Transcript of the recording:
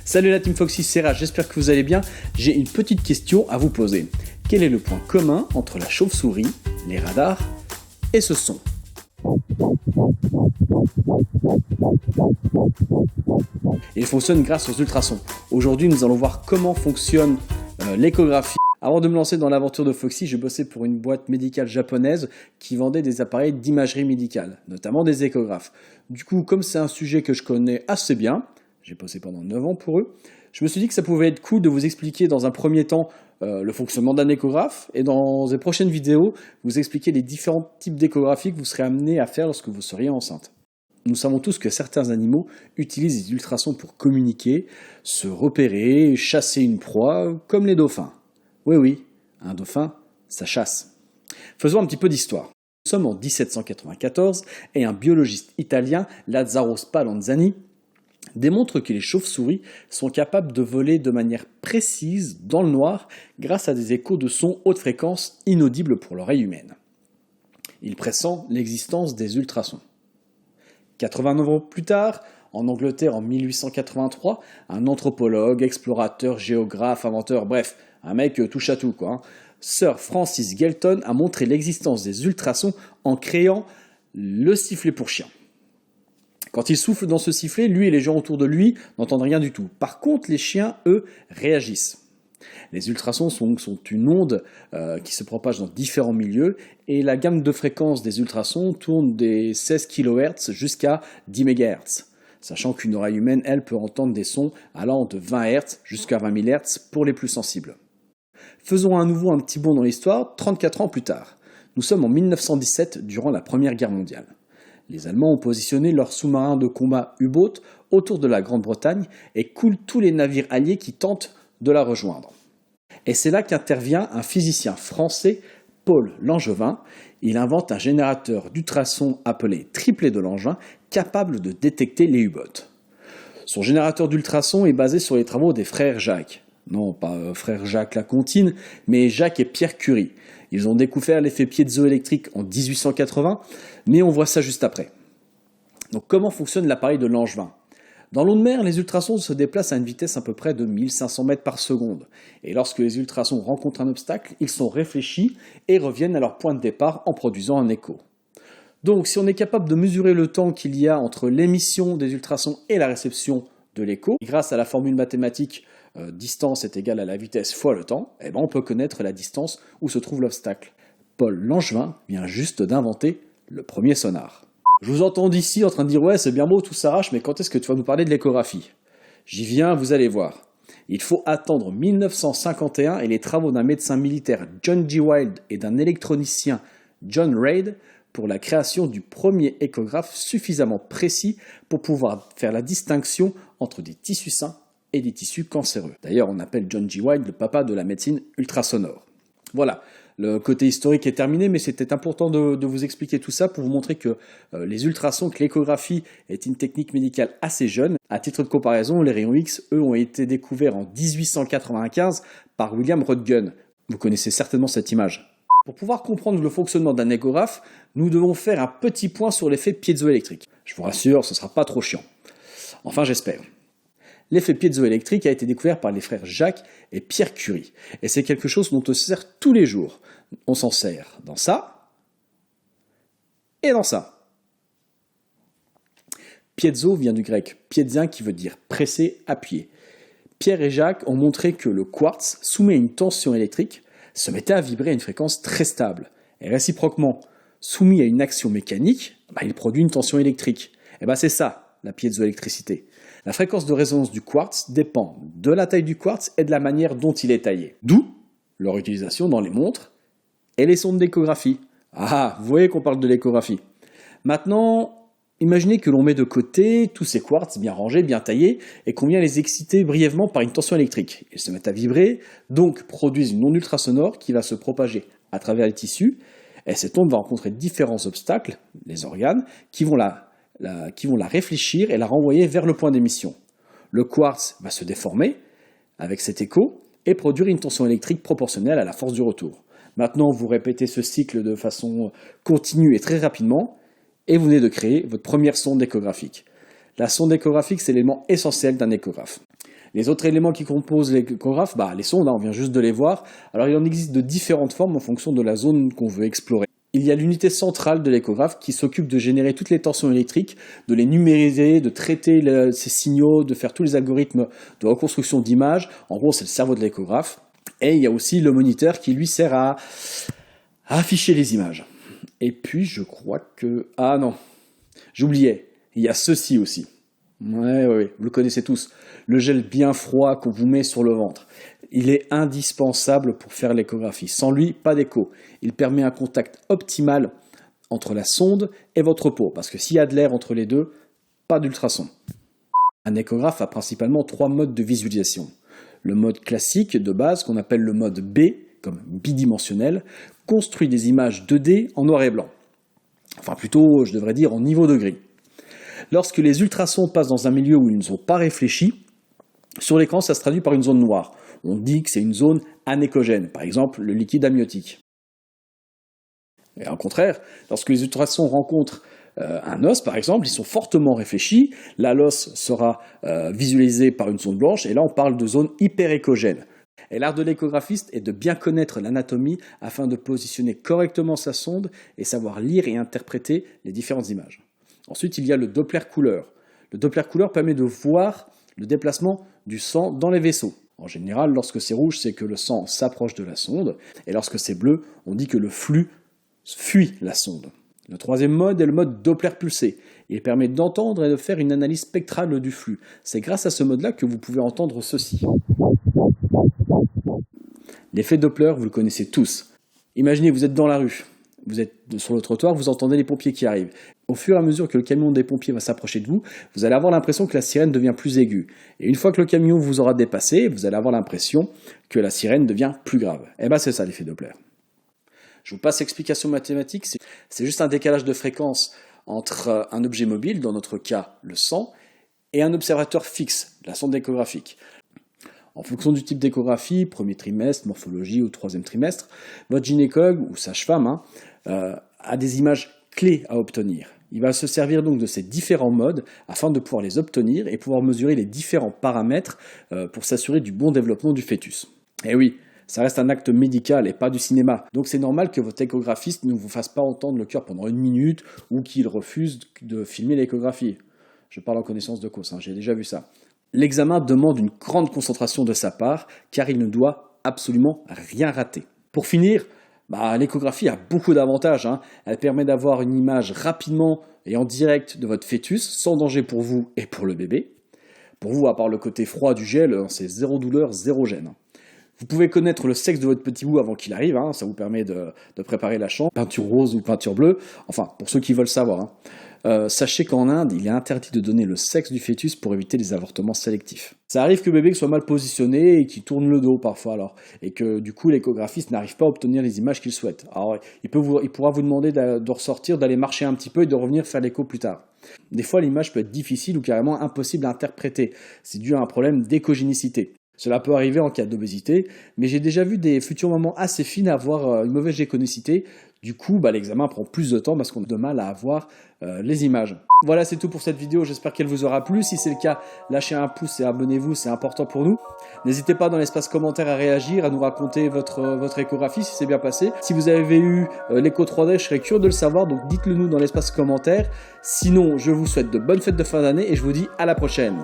Salut la Team Foxy, c'est Raj, j'espère que vous allez bien. J'ai une petite question à vous poser. Quel est le point commun entre la chauve-souris, les radars et ce son? Il fonctionne grâce aux ultrasons. Aujourd'hui, nous allons voir comment fonctionne l'échographie. Avant de me lancer dans l'aventure de Foxy, j'ai bossé pour une boîte médicale japonaise qui vendait des appareils d'imagerie médicale, notamment des échographes. Du coup, comme c'est un sujet que je connais assez bien, j'ai bossé pendant 9 ans pour eux, je me suis dit que ça pouvait être cool de vous expliquer dans un premier temps le fonctionnement d'un échographe et dans les prochaines vidéos, vous expliquer les différents types d'échographies que vous serez amené à faire lorsque vous seriez enceinte. Nous savons tous que certains animaux utilisent les ultrasons pour communiquer, se repérer, chasser une proie, comme les dauphins. Oui, un dauphin, ça chasse. Faisons un petit peu d'histoire. Nous sommes en 1794 et un biologiste italien, Lazzaro Spallanzani, démontre que les chauves-souris sont capables de voler de manière précise dans le noir grâce à des échos de sons haute fréquence inaudibles pour l'oreille humaine. Il pressent l'existence des ultrasons. 89 ans plus tard, en Angleterre en 1883, un anthropologue, explorateur, géographe, inventeur, bref, un mec touche à tout quoi. Sir Francis Galton a montré l'existence des ultrasons en créant le sifflet pour chien. Quand il souffle dans ce sifflet, lui et les gens autour de lui n'entendent rien du tout. Par contre, les chiens, eux, réagissent. Les ultrasons sont une onde qui se propage dans différents milieux et la gamme de fréquences des ultrasons tourne des 16 kHz jusqu'à 10 MHz. Sachant qu'une oreille humaine, elle, peut entendre des sons allant de 20 Hz jusqu'à 20 000 Hz pour les plus sensibles. Faisons à nouveau un petit bond dans l'histoire, 34 ans plus tard. Nous sommes en 1917, durant la Première Guerre mondiale. Les Allemands ont positionné leurs sous-marins de combat U-boat autour de la Grande-Bretagne et coulent tous les navires alliés qui tentent de la rejoindre. Et c'est là qu'intervient un physicien français, Paul Langevin. Il invente un générateur d'ultrasons appelé triplet de Langevin, capable de détecter les U-boats. Son générateur d'ultrasons est basé sur les travaux des frères Jacques. Non, pas frère Jacques Lacontine, mais Jacques et Pierre Curie. Ils ont découvert l'effet piézoélectrique en 1880, mais on voit ça juste après. Donc comment fonctionne l'appareil de Langevin? Dans l'eau de mer, les ultrasons se déplacent à une vitesse à peu près de 1500 mètres par seconde. Et lorsque les ultrasons rencontrent un obstacle, ils sont réfléchis et reviennent à leur point de départ en produisant un écho. Donc si on est capable de mesurer le temps qu'il y a entre l'émission des ultrasons et la réception de l'écho, grâce à la formule mathématique distance est égale à la vitesse fois le temps, on peut connaître la distance où se trouve l'obstacle. Paul Langevin vient juste d'inventer le premier sonar. Je vous entends d'ici en train de dire « Ouais, c'est bien beau, tout s'arrache, mais quand est-ce que tu vas nous parler de l'échographie ?» J'y viens, vous allez voir. Il faut attendre 1951 et les travaux d'un médecin militaire John G. Wild et d'un électronicien John Reid pour la création du premier échographe suffisamment précis pour pouvoir faire la distinction entre des tissus sains et des tissus cancéreux. D'ailleurs, on appelle John G. Wild le papa de la médecine ultrasonore. Voilà, le côté historique est terminé, mais c'était important de vous expliquer tout ça pour vous montrer que les ultrasons, que l'échographie est une technique médicale assez jeune. À titre de comparaison, les rayons X, eux, ont été découverts en 1895 par William Röntgen. Vous connaissez certainement cette image. Pour pouvoir comprendre le fonctionnement d'un échographe, nous devons faire un petit point sur l'effet piézoélectrique. Je vous rassure, ce ne sera pas trop chiant. Enfin, j'espère. L'effet piézoélectrique a été découvert par les frères Jacques et Pierre Curie. Et c'est quelque chose dont on se sert tous les jours. On s'en sert dans ça et dans ça. Piezo vient du grec piedzin qui veut dire presser, appuyer. Pierre et Jacques ont montré que le quartz, soumis à une tension électrique, se mettait à vibrer à une fréquence très stable. Et réciproquement, soumis à une action mécanique, il produit une tension électrique. Et c'est ça, la piézoélectricité. La fréquence de résonance du quartz dépend de la taille du quartz et de la manière dont il est taillé. D'où leur utilisation dans les montres et les sondes d'échographie. Ah, vous voyez qu'on parle de l'échographie. Maintenant, imaginez que l'on met de côté tous ces quartz bien rangés, bien taillés, et qu'on vient les exciter brièvement par une tension électrique. Ils se mettent à vibrer, donc produisent une onde ultrasonore qui va se propager à travers les tissus, et cette onde va rencontrer différents obstacles, les organes, qui vont la réfléchir et la renvoyer vers le point d'émission. Le quartz va se déformer avec cet écho et produire une tension électrique proportionnelle à la force du retour. Maintenant, vous répétez ce cycle de façon continue et très rapidement, et vous venez de créer votre première sonde échographique. La sonde échographique, c'est l'élément essentiel d'un échographe. Les autres éléments qui composent l'échographe, les sondes, on vient juste de les voir. Alors il en existe de différentes formes en fonction de la zone qu'on veut explorer. Il y a l'unité centrale de l'échographe qui s'occupe de générer toutes les tensions électriques, de les numériser, de traiter ces signaux, de faire tous les algorithmes de reconstruction d'images. En gros, c'est le cerveau de l'échographe. Et il y a aussi le moniteur qui lui sert à afficher les images. Et puis je crois que... Ah non, j'oubliais, il y a ceci aussi. Ouais, vous le connaissez tous. Le gel bien froid qu'on vous met sur le ventre. Il est indispensable pour faire l'échographie. Sans lui, pas d'écho. Il permet un contact optimal entre la sonde et votre peau. Parce que s'il y a de l'air entre les deux, pas d'ultrason. Un échographe a principalement 3 modes de visualisation. Le mode classique de base, qu'on appelle le mode B, comme bidimensionnel, construit des images 2D en noir et blanc. Enfin plutôt, je devrais dire, en niveau de gris. Lorsque les ultrasons passent dans un milieu où ils ne sont pas réfléchis, sur l'écran, ça se traduit par une zone noire. On dit que c'est une zone anéchogène, par exemple le liquide amniotique. Et au contraire, lorsque les ultrasons rencontrent un os, par exemple, ils sont fortement réfléchis, là l'os sera visualisé par une zone blanche, et là on parle de zone hyperéchogène. Et l'art de l'échographiste est de bien connaître l'anatomie afin de positionner correctement sa sonde et savoir lire et interpréter les différentes images. Ensuite, il y a le Doppler couleur. Le Doppler couleur permet de voir le déplacement du sang dans les vaisseaux. En général, lorsque c'est rouge, c'est que le sang s'approche de la sonde, et lorsque c'est bleu, on dit que le flux fuit la sonde. Le troisième mode est le mode Doppler pulsé. Il permet d'entendre et de faire une analyse spectrale du flux. C'est grâce à ce mode-là que vous pouvez entendre ceci. L'effet Doppler, vous le connaissez tous. Imaginez, vous êtes dans la rue. Vous êtes sur le trottoir, vous entendez les pompiers qui arrivent. Au fur et à mesure que le camion des pompiers va s'approcher de vous, vous allez avoir l'impression que la sirène devient plus aiguë. Et une fois que le camion vous aura dépassé, vous allez avoir l'impression que la sirène devient plus grave. Et c'est ça l'effet Doppler. Je vous passe l'explication mathématique, c'est juste un décalage de fréquence entre un objet mobile, dans notre cas le sang, et un observateur fixe, la sonde échographique. En fonction du type d'échographie, premier trimestre, morphologie ou troisième trimestre, votre gynécologue ou sage-femme a des images clés à obtenir. Il va se servir donc de ces différents modes afin de pouvoir les obtenir et pouvoir mesurer les différents paramètres pour s'assurer du bon développement du fœtus. Et oui, ça reste un acte médical et pas du cinéma. Donc c'est normal que votre échographiste ne vous fasse pas entendre le cœur pendant 1 minute ou qu'il refuse de filmer l'échographie. Je parle en connaissance de cause, j'ai déjà vu ça. L'examen demande une grande concentration de sa part, car il ne doit absolument rien rater. Pour finir, l'échographie a beaucoup d'avantages. Elle permet d'avoir une image rapidement et en direct de votre fœtus, sans danger pour vous et pour le bébé. Pour vous, à part le côté froid du gel, c'est 0 douleur, 0 gêne. Vous pouvez connaître le sexe de votre petit bout avant qu'il arrive, ça vous permet de préparer la chambre, peinture rose ou peinture bleue, enfin pour ceux qui veulent savoir. Sachez qu'en Inde, il est interdit de donner le sexe du fœtus pour éviter les avortements sélectifs. Ça arrive que le bébé soit mal positionné et qu'il tourne le dos parfois, et que du coup l'échographiste n'arrive pas à obtenir les images qu'il souhaite. Alors il pourra vous demander de ressortir, d'aller marcher un petit peu et de revenir faire l'écho plus tard. Des fois l'image peut être difficile ou carrément impossible à interpréter. C'est dû à un problème d'échogénicité. Cela peut arriver en cas d'obésité, mais j'ai déjà vu des futures mamans assez fines avoir une mauvaise échonicité. Du coup, l'examen prend plus de temps parce qu'on a de mal à avoir les images. Voilà, c'est tout pour cette vidéo. J'espère qu'elle vous aura plu. Si c'est le cas, lâchez un pouce et abonnez-vous, c'est important pour nous. N'hésitez pas dans l'espace commentaire à réagir, à nous raconter votre échographie, si c'est bien passé. Si vous avez eu l'écho 3D, je serais curieux de le savoir, donc dites-le nous dans l'espace commentaire. Sinon, je vous souhaite de bonnes fêtes de fin d'année et je vous dis à la prochaine.